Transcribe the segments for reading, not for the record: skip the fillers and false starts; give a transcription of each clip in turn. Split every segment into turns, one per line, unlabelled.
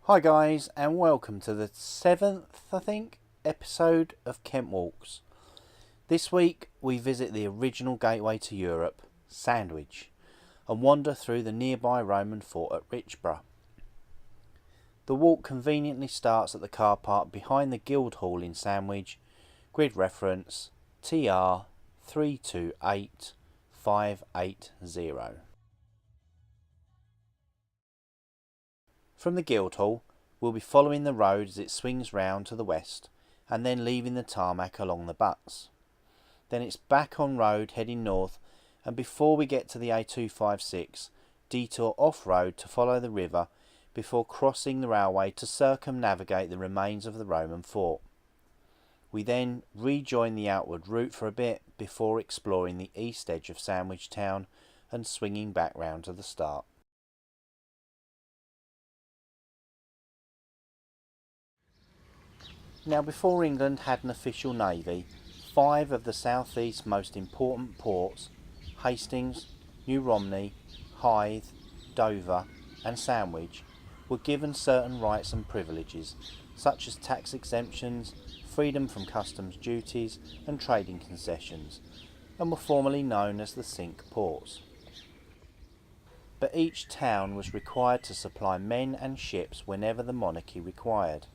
Hi guys, and welcome to the 7th, I think, episode of Kent Walks. This week we visit the original gateway to Europe, Sandwich, and wander through the nearby Roman fort at Richborough. The walk conveniently starts at the car park behind the Guildhall in Sandwich, grid reference TR 328580. From the Guildhall, we'll be following the road as it swings round to the west and then leaving the tarmac along the butts. Then it's back on road heading north, and before we get to the A256, detour off-road to follow the river before crossing the railway to circumnavigate the remains of the Roman fort. We then rejoin the outward route for a bit before exploring the east edge of Sandwich town and swinging back round to the start. Now, before England had an official navy, 5 of the southeast's most important ports, Hastings, New Romney, Hythe, Dover and Sandwich, were given certain rights and privileges, such as tax exemptions, freedom from customs duties and trading concessions, and were formerly known as the Cinque Ports. But each town was required to supply men and ships whenever the monarchy required.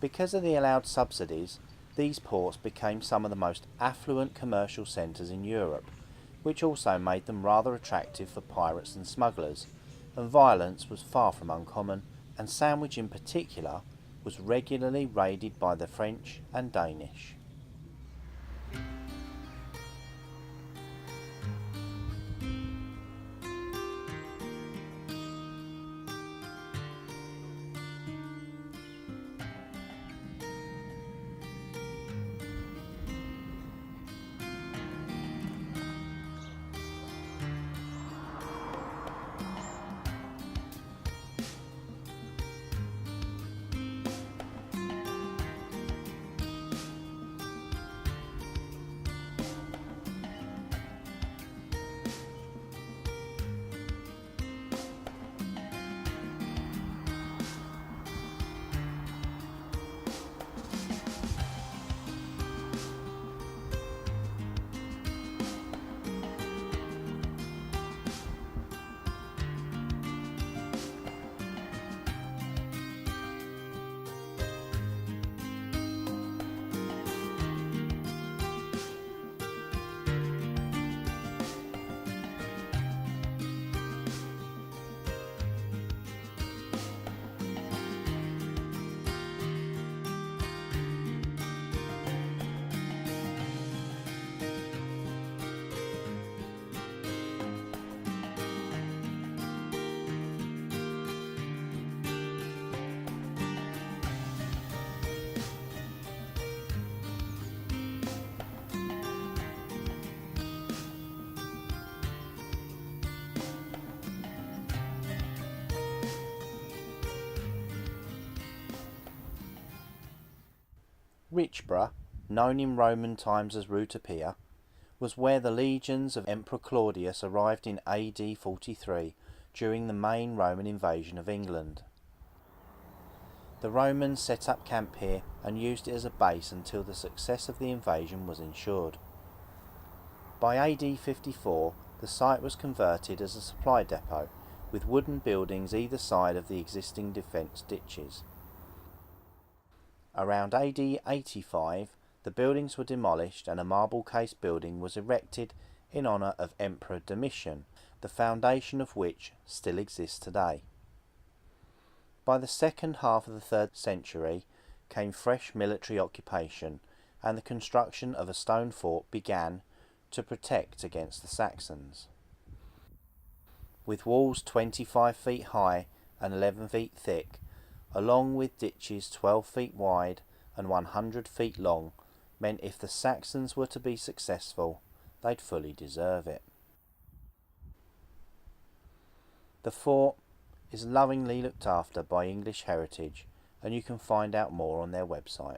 Because of the allowed subsidies, these ports became some of the most affluent commercial centres in Europe, which also made them rather attractive for pirates and smugglers, and violence was far from uncommon, and Sandwich in particular was regularly raided by the French and Danish. Richborough, known in Roman times as Rutopia, was where the legions of Emperor Claudius arrived in AD 43 during the main Roman invasion of England. The Romans set up camp here and used it as a base until the success of the invasion was ensured. By AD 54, the site was converted as a supply depot, with wooden buildings either side of the existing defence ditches. Around AD 85, the buildings were demolished and a marble case building was erected in honour of Emperor Domitian, the foundation of which still exists today. By the second half of the 3rd century came fresh military occupation, and the construction of a stone fort began to protect against the Saxons. with walls 25 feet high and 11 feet thick, along with ditches 12 feet wide and 100 feet long, meant if the Saxons were to be successful, they'd fully deserve it. The fort is lovingly looked after by English Heritage, and you can find out more on their website.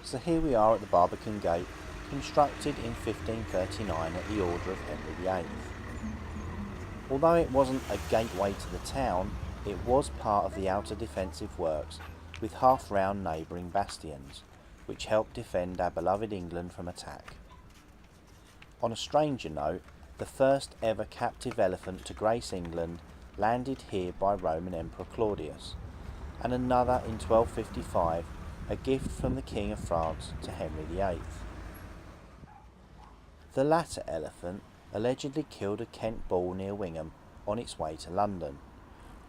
So here we are at the Barbican Gate, constructed in 1539 at the order of Henry VIII. Although it wasn't a gateway to the town, it was part of the outer defensive works, with half-round neighbouring bastions, which helped defend our beloved England from attack. On a stranger note, the first ever captive elephant to grace England landed here by Roman Emperor Claudius, and another in 1255, a gift from the King of France to Henry VIII. The latter elephant allegedly killed a Kent bull near Wingham on its way to London,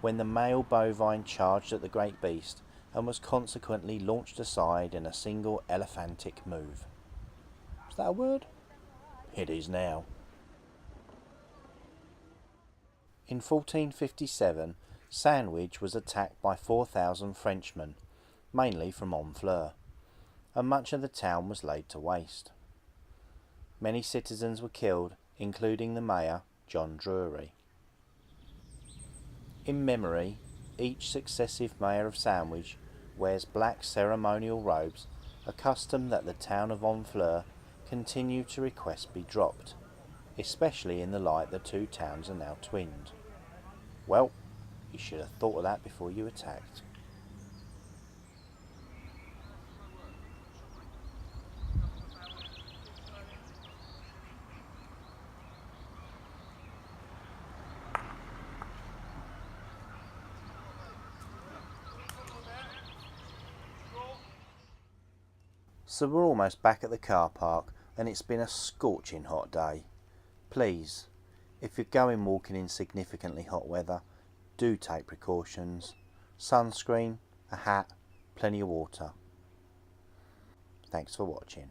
when the male bovine charged at the great beast and was consequently launched aside in a single elephantic move. Is that a word? It is now. In 1457, Sandwich was attacked by 4,000 Frenchmen, mainly from Honfleur, and much of the town was laid to waste. Many citizens were killed, including the mayor, John Drury. In memory, each successive mayor of Sandwich wears black ceremonial robes, a custom that the town of Honfleur continue to request be dropped, especially in the light the two towns are now twinned. Well, you should have thought of that before you attacked. So we're almost back at the car park, and it's been a scorching hot day. Please, if you're going walking in significantly hot weather, do take precautions. Sunscreen, a hat, plenty of water. Thanks for watching.